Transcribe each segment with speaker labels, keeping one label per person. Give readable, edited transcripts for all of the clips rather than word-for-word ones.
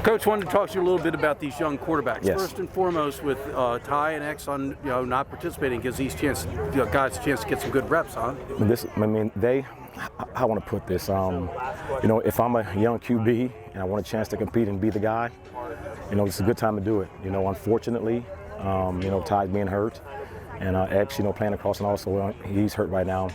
Speaker 1: Coach, wanted to talk to you a little bit about these young quarterbacks.
Speaker 2: Yes.
Speaker 1: First and foremost, with Ty and X on not participating, gives these guys a chance to get some good reps, huh?
Speaker 2: I want to put this. If I'm a young QB and I want a chance to compete and be the guy, it's a good time to do it. Unfortunately, Ty's being hurt, and X, playing across, and also he's hurt right now.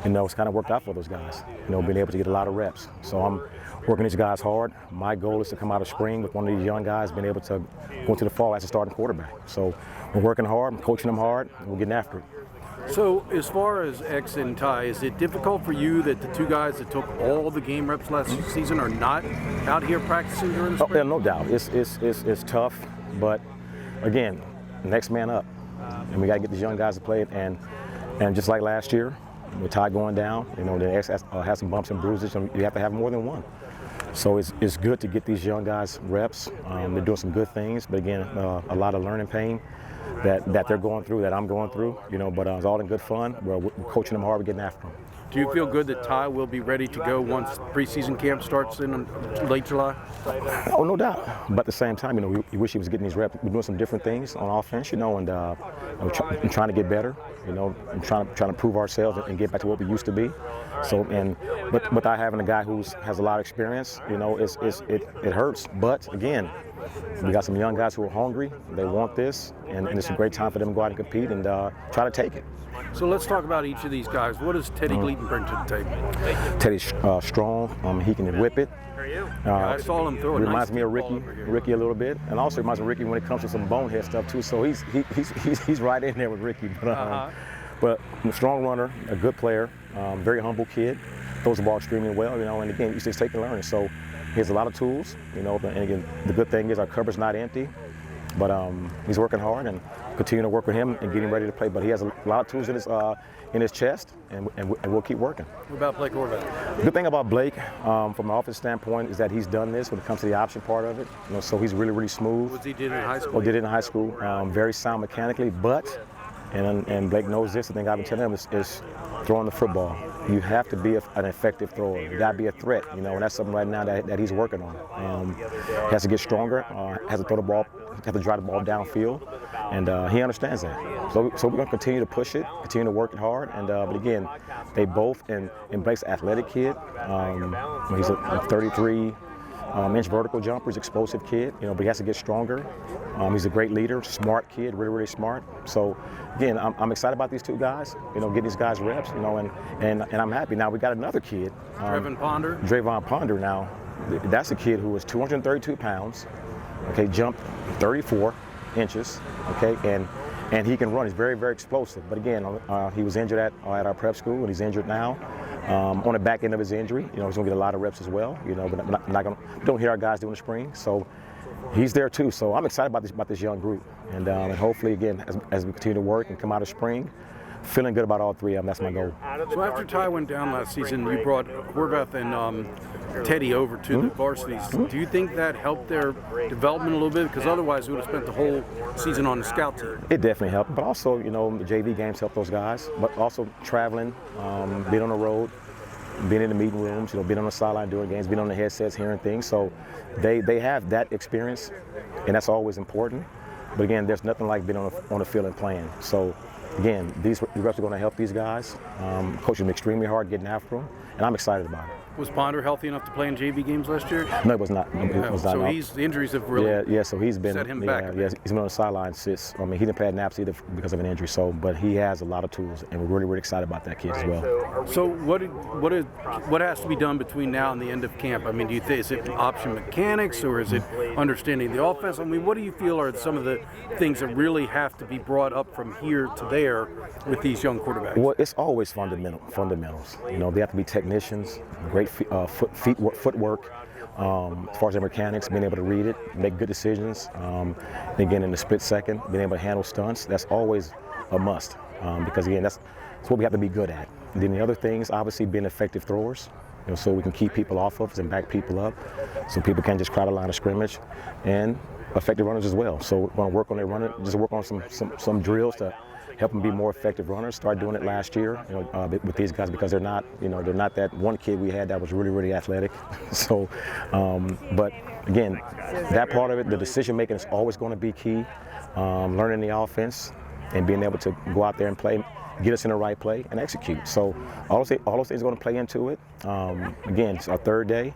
Speaker 2: It's kind of worked out for those guys. Being able to get a lot of reps. So I'm working these guys hard. My goal is to come out of spring with one of these young guys, being able to go into the fall as a starting quarterback. So we're working hard, I'm coaching them hard, and we're getting after it.
Speaker 1: So as far as X and Ty, is it difficult for you that the two guys that took all the game reps last season are not out here practicing during the spring?
Speaker 2: No doubt. It's tough, but again, next man up. And we got to get these young guys to play it. And just like last year, with Ty going down, the X has some bumps and bruises, and you have to have more than one. So it's good to get these young guys reps. They're doing some good things, but again, a lot of learning pain that they're going through, that I'm going through, but it's all in good fun. We're coaching them hard, we're getting after them.
Speaker 1: Do you feel good that Ty will be ready to go once preseason camp starts in late July?
Speaker 2: Oh, no doubt. But at the same time, we wish he was getting these reps. We're doing some different things on offense, and I'm trying to get better, and trying to prove ourselves and get back to what we used to be. So, but without having a guy who has a lot of experience, it hurts. But again, we got some young guys who are hungry. They want this, and it's a great time for them to go out and compete and try to take it.
Speaker 1: So let's talk about each of these guys. What does Teddy Gleaton bring to the table?
Speaker 2: Teddy's strong. He can whip it.
Speaker 1: I saw him throw a
Speaker 2: reminds
Speaker 1: nice
Speaker 2: me of Ricky a little bit, and also reminds me of Ricky when it comes to some bonehead stuff too. So he's right in there with Ricky. But a strong runner, a good player, very humble kid, throws the ball extremely well. And again, he's just taking learning. So he has a lot of tools. And again, the good thing is our cupboard's not empty. But he's working hard, and continue to work with him and get him ready to play. But he has a lot of tools in his chest, and we'll keep working.
Speaker 1: What about Blake Horvath?
Speaker 2: The good thing about Blake, from an offense standpoint, is that he's done this when it comes to the option part of it. So he's really, really smooth.
Speaker 1: What he did in high school?
Speaker 2: Did it in high school. Very sound mechanically, but, and Blake knows this, the thing I've been telling him is throwing the football. You have to be an effective thrower. You got to be a threat, and that's something right now that he's working on. He has to get stronger, has to throw the ball, has to drive the ball downfield, and he understands that. So we're going to continue to push it, continue to work it hard, and but again, they both, and Blake's an athletic kid. He's a 33-inch vertical jumper. He's an explosive kid, but he has to get stronger. He's a great leader, smart kid, really, really smart. So again, I'm excited about these two guys, getting these guys reps, and I'm happy. Now we got another kid. Drayvon Ponder now. That's a kid who was 232 pounds, okay, jumped 34 inches, okay, and he can run. He's very, very explosive. But again, he was injured at our prep school, and he's injured now. On the back end of his injury, he's going to get a lot of reps as well, but we don't hear our guys doing the spring, so he's there too. So I'm excited about this young group, and hopefully, again, as we continue to work and come out of spring, feeling good about all three of them. That's my goal.
Speaker 1: So after Ty went down last season, you brought Horvath and Teddy over to the varsities. Do you think that helped their development a little bit? Because otherwise, we would have spent the whole season on the scout team.
Speaker 2: It definitely helped, but also, the JV games help those guys. But also traveling, being on the road, being in the meeting rooms, being on the sideline doing games, being on the headsets, hearing things. So they have that experience, and that's always important. But again, there's nothing like being on the field and playing. So again, these reps are going to help these guys. Coaching them extremely hard, getting after them, and I'm excited about it.
Speaker 1: Was Ponder healthy enough to play in JV games last year?
Speaker 2: No, it was not.
Speaker 1: So the injuries have really
Speaker 2: so he's been
Speaker 1: set him back.
Speaker 2: Yeah, he's been on the sideline since. He didn't play at naps either because of an injury. So, but he has a lot of tools, and we're really, really excited about that kid as well.
Speaker 1: So what has to be done between now and the end of camp? Do you think is it option mechanics, or is it understanding the offense? What do you feel are some of the things that really have to be brought up from here to there with these young quarterbacks?
Speaker 2: Well, it's always fundamentals. They have to be technicians, great footwork. As far as their mechanics, being able to read it, make good decisions. Again, in the split second, being able to handle stunts, that's always a must. Because again, that's what we have to be good at. And then the other things, obviously, being effective throwers, so we can keep people off of us and back people up, so people can't just crowd a line of scrimmage, and effective runners as well. So we're going to work on their running, just work on some drills to help them be more effective runners. Started doing it last year, with these guys because they're not that one kid we had that was really, really athletic. So, but again, that part of it, the decision making is always going to be key. Learning the offense and being able to go out there and play, get us in the right play and execute. So all those things are going to play into it. Again, it's our third day.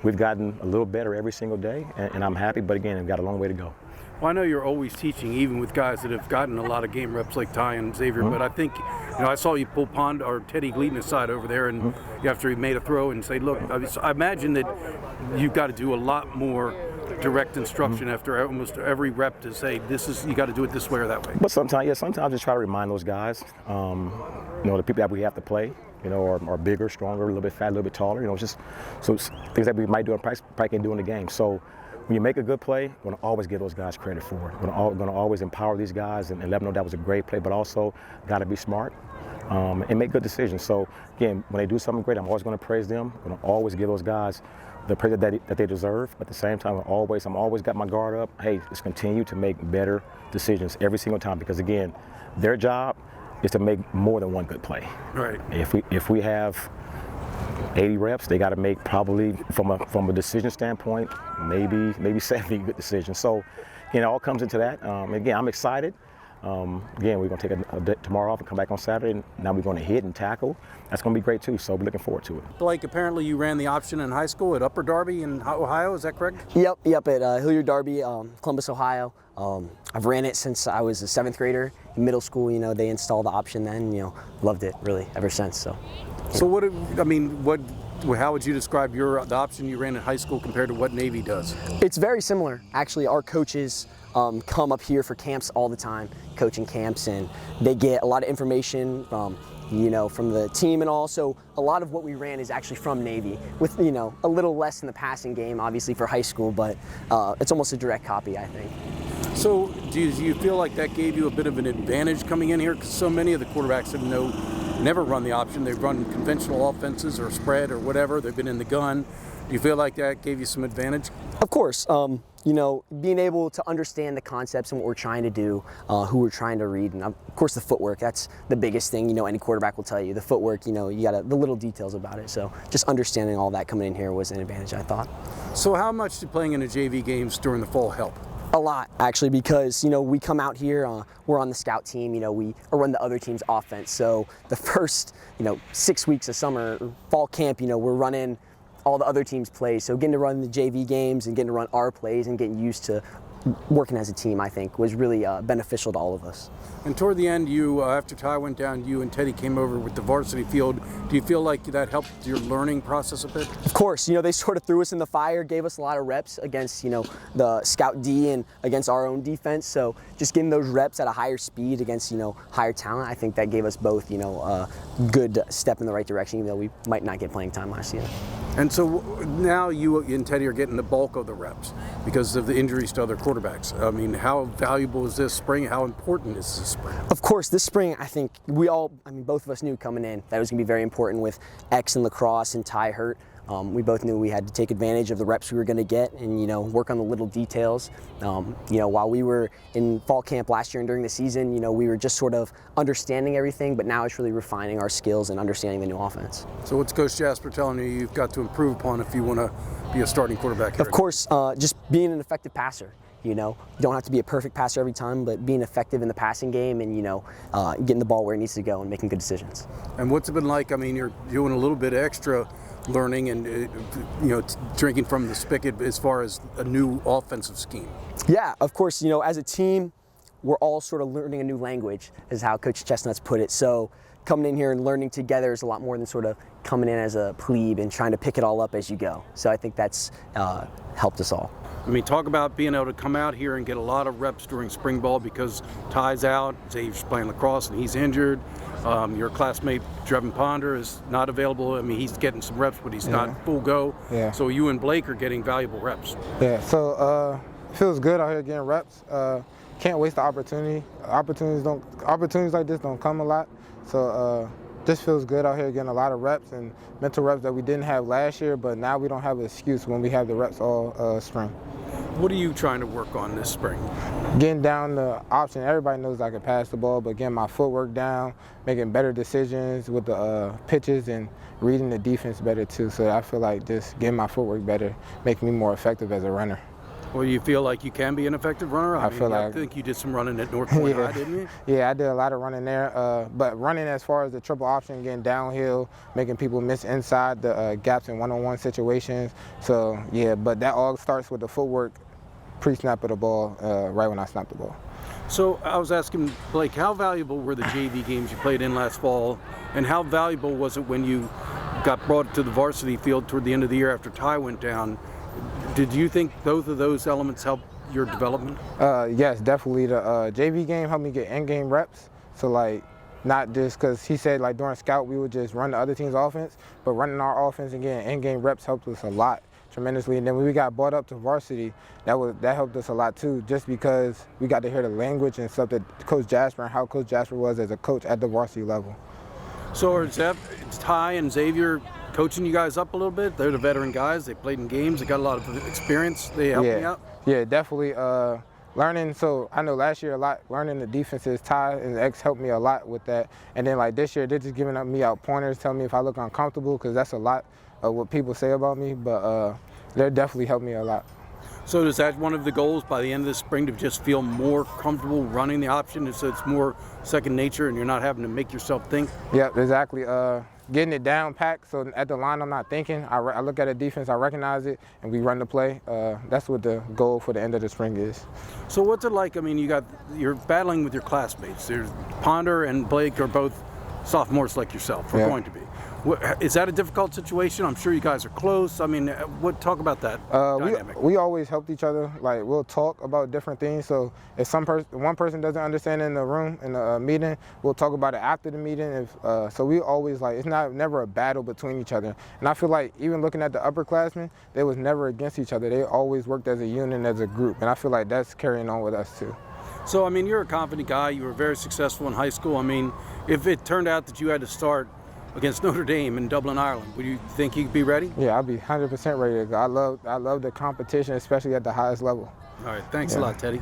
Speaker 2: We've gotten a little better every single day, and I'm happy, but again, we've got a long way to go.
Speaker 1: Well, I know you're always teaching, even with guys that have gotten a lot of game reps like Ty and Xavier, but I think, I saw you pull Teddy Gleaton aside over there, and after he made a throw and say, look, I imagine that you've got to do a lot more direct instruction after almost every rep to say, you got to do it this way or that way.
Speaker 2: But sometimes I just try to remind those guys, the people that we have to play, are bigger, stronger, a little bit fat, a little bit taller, just so things that we might do in practice, probably can't do in the game. So when you make a good play, we're going to always give those guys credit for it. We're going to always empower these guys and let them know that was a great play, but also got to be smart and make good decisions. So again, when they do something great, I'm always going to praise them. I'm going to always give those guys the praise that they deserve. But at the same time, I'm always got my guard up. Hey, let's continue to make better decisions every single time, because again, their job is to make more than one good play.
Speaker 1: Right.
Speaker 2: If we have 80 reps, they got to make probably from a decision standpoint, maybe 70 good decisions. So, it all comes into that. Again, I'm excited. Again, we're going to take a day tomorrow off and come back on Saturday, and now we're going to hit and tackle. That's going to be great too, so we're looking forward to it.
Speaker 1: Blake, apparently you ran the option in high school at Upper Darby in Ohio, is that correct?
Speaker 3: Yep, at Hilliard Darby, Columbus, Ohio. I've ran it since I was a 7th grader. In middle school, they installed the option then, loved it really ever since. So how would you describe the option you ran in high school compared to what Navy does? It's very similar. Actually, our coaches come up here for camps all the time, coaching camps, and they get a lot of information from the team, and also a lot of what we ran is actually from Navy, with a little less in the passing game, obviously for high school, but it's almost a direct copy, I think.
Speaker 1: So do you feel like that gave you a bit of an advantage coming in here? Because so many of the quarterbacks have never run the option. They've run conventional offenses or spread or whatever. They've been in the gun. Do you feel like that gave you some advantage?
Speaker 3: Of course. Being able to understand the concepts and what we're trying to do, who we're trying to read, and of course the footwork, that's the biggest thing, any quarterback will tell you. The footwork, you got the little details about it. So just understanding all that coming in here was an advantage, I thought.
Speaker 1: So how much did playing in the JV games during the fall help?
Speaker 3: A lot, actually, because, we come out here, we're on the scout team, we run the other team's offense. So the first, 6 weeks of summer, fall camp, we're running all the other teams' plays. So getting to run the JV games and getting to run our plays and getting used to working as a team, I think, was really beneficial to all of us.
Speaker 1: And toward the end, after Ty went down, you and Teddy came over with the varsity field. Do you feel like that helped your learning process a bit?
Speaker 3: Of course, they sort of threw us in the fire, gave us a lot of reps against, the scout D and against our own defense. So just getting those reps at a higher speed against, higher talent, I think that gave us both, a good step in the right direction, even though we might not get playing time last year.
Speaker 1: And so now you and Teddy are getting the bulk of the reps because of the injuries to other quarterbacks. How valuable is this spring? How important is this spring?
Speaker 3: Of course, this spring, I think both of us knew coming in that it was going to be very important with X and lacrosse and Ty hurt. We both knew we had to take advantage of the reps we were going to get and, work on the little details. While we were in fall camp last year and during the season, we were just sort of understanding everything, but now it's really refining our skills and understanding the new offense.
Speaker 1: So what's Coach Jasper telling you've got to improve upon if you want to be a starting quarterback here?
Speaker 3: Of course, just being an effective passer. You don't have to be a perfect passer every time, but being effective in the passing game and, getting the ball where it needs to go and making good decisions.
Speaker 1: And what's it been like? You're doing a little bit extra learning and, drinking from the spigot as far as a new offensive scheme.
Speaker 3: Yeah, of course, as a team, we're all sort of learning a new language, is how Coach Chestnut's put it. So coming in here and learning together is a lot more than sort of coming in as a plebe and trying to pick it all up as you go. So I think that's helped us all.
Speaker 1: Talk about being able to come out here and get a lot of reps during spring ball because Ty's out, Xavier's playing lacrosse and he's injured. Your classmate, Drevin Ponder, is not available. He's getting some reps, but he's not full go.
Speaker 4: Yeah.
Speaker 1: So you and Blake are getting valuable reps.
Speaker 4: Yeah, so feels good out here getting reps. Can't waste the opportunity. Opportunities like this don't come a lot. So this feels good out here getting a lot of reps and mental reps that we didn't have last year, but now we don't have an excuse when we have the reps all spring.
Speaker 1: What are you trying to work on this spring?
Speaker 4: Getting down the option. Everybody knows I can pass the ball, but getting my footwork down, making better decisions with the pitches, and reading the defense better too. So I feel like just getting my footwork better, making me more effective as a runner.
Speaker 1: Well, you feel like you can be an effective runner? I think you did some running at North Point High, didn't you?
Speaker 4: Yeah, I did a lot of running there. But running as far as the triple option, getting downhill, making people miss inside the gaps in one-on-one situations. So, yeah, but that all starts with the footwork pre-snap of the ball, right when I snap the ball.
Speaker 1: So I was asking Blake, how valuable were the JV games you played in last fall, and how valuable was it when you got brought to the varsity field toward the end of the year after Ty went down? Did you think both of those elements helped your development?
Speaker 4: Yes, definitely. The JV game helped me get in-game reps. So, like, not just because he said, like, during scout we would just run the other team's offense, but running our offense and getting in-game reps helped us a lot, tremendously. And then when we got brought up to varsity, that helped us a lot too, just because we got to hear the language and stuff that Coach Jasper and how Coach Jasper was as a coach at the varsity level.
Speaker 1: So are Ty and Xavier coaching you guys up a little bit? They're the veteran guys. They played in games. They got a lot of experience. They helped me out?
Speaker 4: Yeah, definitely. Learning, so I know last year a lot, learning the defenses, Ty and X helped me a lot with that. And then like this year, they're just giving me out pointers, telling me if I look uncomfortable, because that's a lot of what people say about me, but they're definitely helped me a lot.
Speaker 1: So is that one of the goals by the end of the spring, to just feel more comfortable running the option, so it's more second nature and you're not having to make yourself think?
Speaker 4: Yep, exactly. Getting it down packed, so at the line I'm not thinking. I look at a defense, I recognize it, and we run the play. That's what the goal for the end of the spring is.
Speaker 1: So what's it like? I mean, you're battling with your classmates. There's Ponder and Blake are both sophomores like yourself, or going to be. Is that a difficult situation? I'm sure you guys are close. I mean, talk about that dynamic.
Speaker 4: We always helped each other. Like, we'll talk about different things. So if one person doesn't understand in the room, in the meeting, we'll talk about it after the meeting. So we always, like, it's never a battle between each other. And I feel like even looking at the upperclassmen, they was never against each other. They always worked as a unit, as a group. And I feel like that's carrying on with us too.
Speaker 1: So, I mean, you're a confident guy. You were very successful in high school. I mean, if it turned out that you had to start against Notre Dame in Dublin, Ireland, would you think you'd be ready?
Speaker 4: Yeah, I'd be 100% ready to go. I love the competition, especially at the highest level.
Speaker 1: All right, thanks a lot, Teddy.